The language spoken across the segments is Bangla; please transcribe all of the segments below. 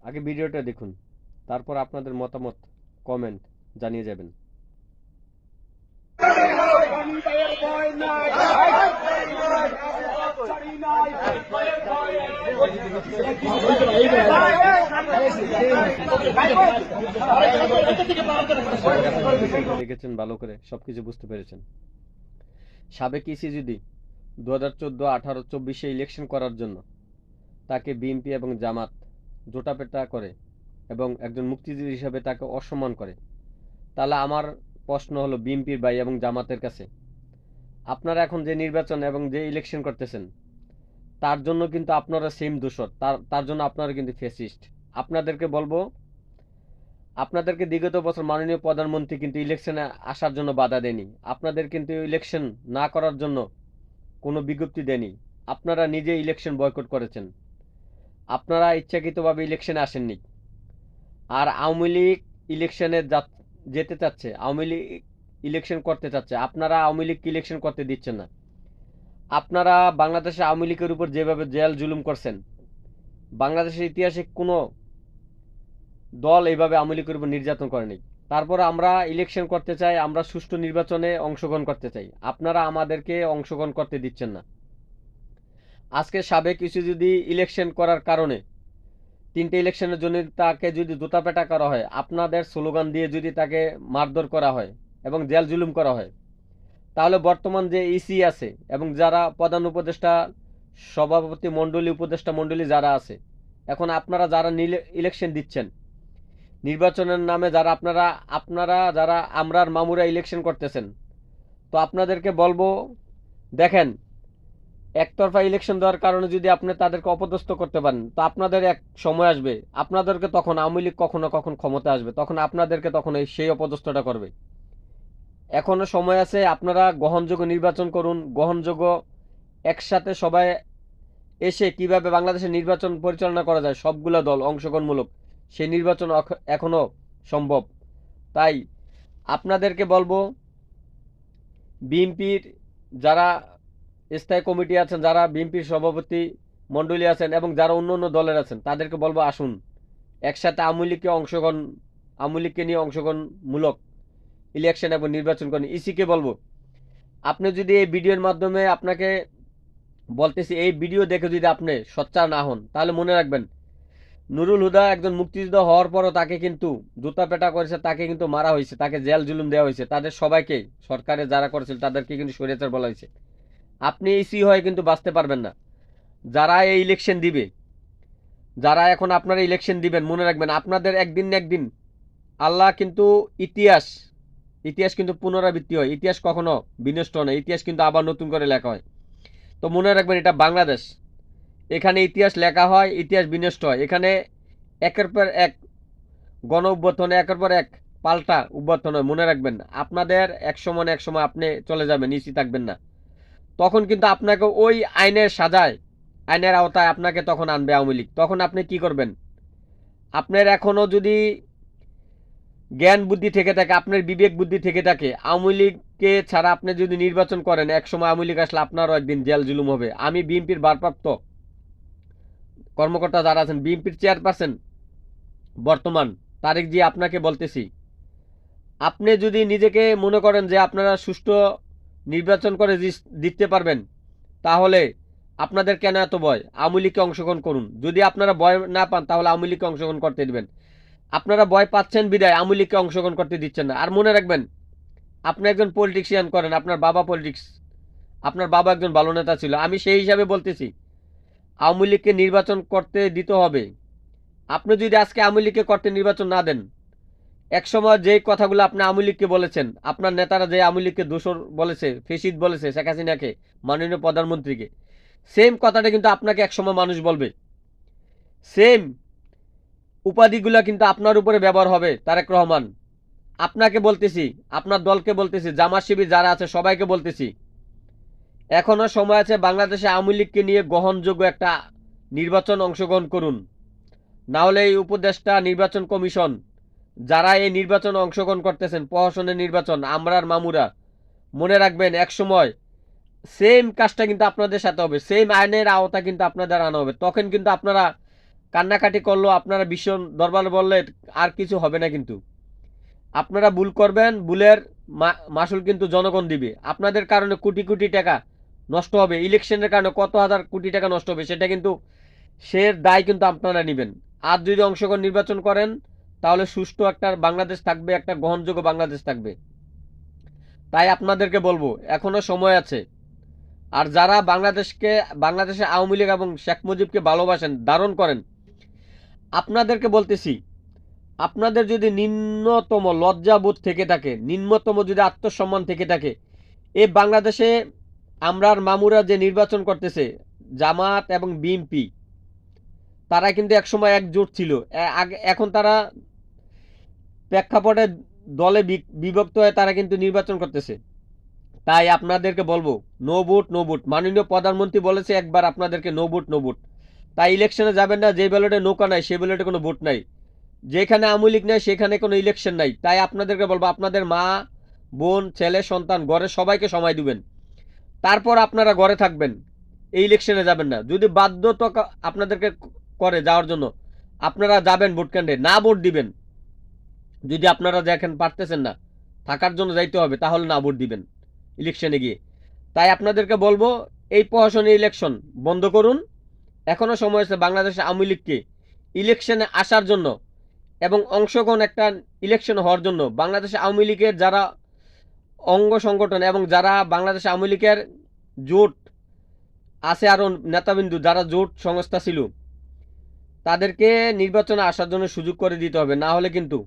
আগে ভিডিওটা দেখুন, তারপর আপনাদের মতামত কমেন্ট জানিয়ে যাবেন। দেখেছেন ভালো করে, সবকিছু বুঝতে পেরেছেন। সাবেক ইসি যদি 2014, 18, 24 ইলেকশন করার জন্য তাকে বিএনপি এবং জামাত জোটাপেটা করে এবং একজন মুক্তিযোদ্ধা হিসাবে তাকে অসম্মান করে, তাহলে আমার প্রশ্ন হলো বিএনপির ভাই এবং জামাতের কাছে, আপনারা এখন যে নির্বাচন এবং যে ইলেকশন করতেছেন তার জন্য কিন্তু আপনারা সেম দোষর, তার জন্য আপনারা কিন্তু ফ্যাসিস্ট। আপনাদেরকে বলবো, আপনাদেরকে বিগত বছর মাননীয় প্রধানমন্ত্রী কিন্তু ইলেকশনে আসার জন্য বাধা দেয়নি, আপনাদের কিন্তু ইলেকশন না করার জন্য কোনো বিজ্ঞপ্তি দেয়নি, আপনারা নিজে ইলেকশন বয়কট করেছেন, আপনারা ইচ্ছাকৃতভাবে ইলেকশনে আসেননি। আর আওয়ামী লীগ ইলেকশনে যেতে চাচ্ছে, আওয়ামী লীগ ইলেকশন করতে চাচ্ছে, আপনারা আওয়ামী লীগকে ইলেকশন করতে দিচ্ছেন না। আপনারা বাংলাদেশে আওয়ামী লীগের উপর যেভাবে জেল জুলুম করছেন, বাংলাদেশের ইতিহাসে কোনো দল এইভাবে আওয়ামী লীগের উপর নির্যাতন করেনি। তারপর আমরা ইলেকশন করতে চাই, আমরা সুষ্ঠু নির্বাচনে অংশগ্রহণ করতে চাই, আপনারা আমাদেরকে অংশগ্রহণ করতে দিচ্ছেন না। আজকে সাবেক কিছু যদি ইলেকশন করার কারণে 3টে ইলেকশনের জন্য তাকে যদি জুতাপেটা করা হয়, আপনাদের স্লোগান দিয়ে যদি তাকে মারধর করা হয় এবং জেল জুলুম করা হয়, তাহলে বর্তমান যে ইসি আছে এবং যারা প্রধান উপদেষ্টা, সভাপতি মণ্ডলী, উপদেষ্টা মণ্ডলী যারা আছে, এখন আপনারা যারা ইলেকশন দিচ্ছেন নির্বাচনের নামে, যারা আপনারা যারা আমরার মামুরা ইলেকশন করতেছেন, তো আপনাদেরকে বলবো, দেখেন একতরফা ইলেকশন দেওয়ার কারণে যদি আপনি তাদেরকে অপদস্থ করতে পারেন, তো আপনাদের এক সময় আসবে, আপনাদেরকে তখন আওয়ামী লীগ কখনো কখন ক্ষমতা আসবে, তখন আপনাদেরকে তখন সেই অপদস্থটা করবে। এখনো সময় আছে, আপনারা গ্রহণযোগ্য নির্বাচন করুন, গ্রহণযোগ্য একসাথে সবাই এসে কিভাবে বাংলাদেশের নির্বাচন পরিচালনা করা যায়, সবগুলো দল অংশগ্রহণমূলক, সেই নির্বাচন এখনো সম্ভব। তাই আপনাদেরকে বলবো, বিএনপির যারা স্থায়ী কমিটি আছেন, যারা বিএনপির সভাপতি মণ্ডলী আছেন এবং যারা অন্য অন্য দলের আছেন, তাদেরকে বলবো আসুন একসাথে আওয়ামী লীগকে নিয়ে অংশগ্রহণমূলক ইলেকশন এবং নির্বাচন করেন। ইসিকে বলবো, আপনি যদি এই ভিডিওর মাধ্যমে, আপনাকে বলতেছি, এই ভিডিও দেখে যদি আপনি সোচ্চার না হন, তাহলে মনে রাখবেন নুরুল হুদা একজন মুক্তিযোদ্ধা হওয়ার পরও তাকে কিন্তু জুতা পেটা করেছে, তাকে কিন্তু মারা হয়েছে, তাকে জেল জুলুম দেওয়া হয়েছে, তাদের সবাইকে সরকারে যারা করেছিল তাদেরকে কিন্তু স্বৈরাচার বলা হয়েছে। আপনি ইসি হয়ে কিন্তু বাঁচতে পারবেন না। যারা এই ইলেকশন দিবে, যারা এখন আপনারা ইলেকশন দিবেন, মনে রাখবেন আপনাদের একদিন না একদিন আল্লাহ কিন্তু ইতিহাস কিন্তু পুনরাবৃত্তি হয়, ইতিহাস কখনো বিনষ্ট হয় না, ইতিহাস কিন্তু আবার নতুন করে লেখা হয়। তো মনে রাখবেন এটা বাংলাদেশ, এখানে ইতিহাস লেখা হয়, ইতিহাস বিনষ্ট হয়, এখানে একের পর এক গণ অভ্যুত্থান, একের পর এক পাল্টা অভ্যুত্থান হয়। মনে রাখবেন আপনাদের এক সময় না এক সময় আপনি চলে যাবেন, ইসি থাকবেন না, তখন কিন্তু আপনাকে ওই আইনের সাজায়, আইনের আওতায় আপনাকে তখন আনবে আওয়ামী লীগ। তখন আপনি কি করবেন? আপনার এখনো যদি জ্ঞান বুদ্ধি থেকে থাকে, আপনার বিবেক বুদ্ধি থেকে থাকে, আওয়ামী লীগকে ছাড়া আপনি যদি নির্বাচন করেন, এক সময় আওয়ামী লীগ আসলে আপনারও একদিন জেল জুলুম হবে। আমি বিএনপির ভারপ্রাপ্ত কর্মকর্তা যারা আছেন, বিএনপির চেয়ারপারসন বর্তমান তারেক জি, আপনাকে বলতেছি, আপনি যদি নিজেকে মনে করেন যে আপনারা সুষ্ঠু নির্বাচন করে দিতে পারবেন, তাহলে আপনাদের কেন এত ভয়? আওয়ামী লীগকে অংশগ্রহণ করুন। যদি আপনারা ভয় না পান, তাহলে আওয়ামী লীগকে অংশগ্রহণ করতে দিবেন। আপনারা ভয় পাচ্ছেন বিদায় আওয়ামী লীগকে অংশগ্রহণ করতে দিচ্ছেন না। আর মনে রাখবেন, আপনি একজন পলিটিক্সিয়ান করেন, আপনার বাবা পলিটিক্স, আপনার বাবা একজন ভালো নেতা ছিল, আমি সেই হিসাবে বলতেছি আওয়ামী লীগকে নির্বাচন করতে দিতে হবে। আপনি যদি আজকে আওয়ামী লীগকে করতে নির্বাচন না দেন, একসময় যে কথাগুলো আপনি আওয়ামী লীগকে বলেছেন, আপনার নেতারা যে আওয়ামী লীগকে দোষর বলেছে, ফেসিদ বলেছে, শেখ হাসিনাকে, মাননীয় প্রধানমন্ত্রীকে, সেম কথাটা কিন্তু আপনাকে একসময় মানুষ বলবে। সেম উপাধিগুলো কিন্তু আপনার উপরে ব্যবহার হবে। তারেক রহমান, আপনাকে বলতেছি, আপনার দলকে বলতেছি, জামাত শিবির যারা আছে সবাইকে বলতেছি, এখনো সময় আছে, বাংলাদেশে আওয়ামী লীগকে নিয়ে গ্রহণযোগ্য একটা নির্বাচন অংশগ্রহণ করুন। না হলে এই উপদেষ্টা নির্বাচন কমিশন, যারা এই নির্বাচনে অংশগ্রহণ করতেছেন, প্রহসনের নির্বাচন, আমরার মামুরা, মনে রাখবেন এক সময় সেম কাজটা কিন্তু আপনাদের সাথে হবে, সেম আইনের আওতা কিন্তু আপনাদের আনা হবে। তখন কিন্তু আপনারা কান্নাকাটি করলো, আপনারা বিশ্ব দরবারে বললে আর কিছু হবে না। কিন্তু আপনারা ভুল করবেন, ভুলের মাসুল কিন্তু জনগণ দিবে। আপনাদের কারণে কোটি কোটি টাকা নষ্ট হবে, ইলেকশনের কারণে কত হাজার কোটি টাকা নষ্ট হবে, সেটা কিন্তু সে দায় কিন্তু আপনারা নেবেন। আর যদি অংশগ্রহণ নির্বাচন করেন তাহলে সুষ্ঠু একটা বাংলাদেশ থাকবে, একটা গ্রহণযোগ্য বাংলাদেশ থাকবে। তাই আপনাদেরকে বলবো এখনো সময় আছে। আর যারা বাংলাদেশে আওয়ামী লীগ এবং শেখ মুজিবকে ভালোবাসেন, ধারণ করেন, আপনাদেরকে বলতেছি, আপনাদের যদি নিম্নতম লজ্জাবোধ থেকে থাকে, নিম্নতম যদি আত্মসম্মান থেকে থাকে, এই বাংলাদেশে আমরার মামুরা যে নির্বাচন করতেছে, জামাত এবং বিএনপি, তারা কিন্তু একসময় একজোট ছিল। এখন তারা প্রেক্ষাপটে দলে বিভক্ত হয়ে তারা কিন্তু নির্বাচন করতেছে। তাই আপনাদেরকে বলবো, নো ভোট নো ভোট। মাননীয় প্রধানমন্ত্রী বলেছে একবার আপনাদেরকে, নো ভোট নো ভোট। তাই ইলেকশনে যাবেন না, যে ব্যালটে নৌকা নাই সেই ব্যালটে কোনো ভোট নাই, যেখানে আওয়ামী লীগ নাই সেখানে কোনো ইলেকশন নাই। তাই আপনাদেরকে বলবো, আপনাদের মা, বোন, ছেলে, সন্তান, ঘরের সবাইকে সময় দিবেন, তারপর আপনারা ঘরে থাকবেন, এই ইলেকশনে যাবেন না। যদি বাধ্যতা আপনাদেরকে করে যাওয়ার জন্য, আপনারা যাবেন ভোট কেন্দ্রে, না ভোট দিবেন। যদি আপনারা দেখেন পারতেছেন না, থাকার জন্য যাইতে হবে, তাহলে না ভোট দিবেন ইলেকশনে গিয়ে। তাই আপনাদেরকে বলবো, এই প্রহসনী ইলেকশন বন্ধ করুন। এখনো সময় আছে বাংলাদেশে আওয়ামী লীগকে ইলেকশনে আসার জন্য এবং অংশগ্রহণ একটা ইলেকশন হওয়ার জন্য। বাংলাদেশে আওয়ামী লীগের যারা অঙ্গ সংগঠন এবং যারা বাংলাদেশে আওয়ামী লীগের জোট আছে, আরও নেতাবিন্দু যারা জোট সংস্থা ছিল, তাদেরকে নির্বাচনে আসার জন্য সুযোগ করে দিতে হবে। না হলে কিন্তু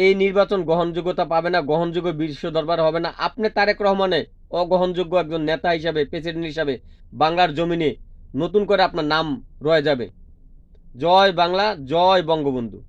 এই নির্বাচন গ্রহণযোগ্যতা পাবে না, গ্রহণযোগ্য বিশ্ব দরবার হবে না। আপনি তারেক রহমানে অগ্রহণযোগ্য একজন নেতা হিসাবে, প্রেসিডেন্ট হিসাবে বাংলার জমিনে নতুন করে আপনার নাম রয়ে যাবে। জয় বাংলা, জয় বঙ্গবন্ধু।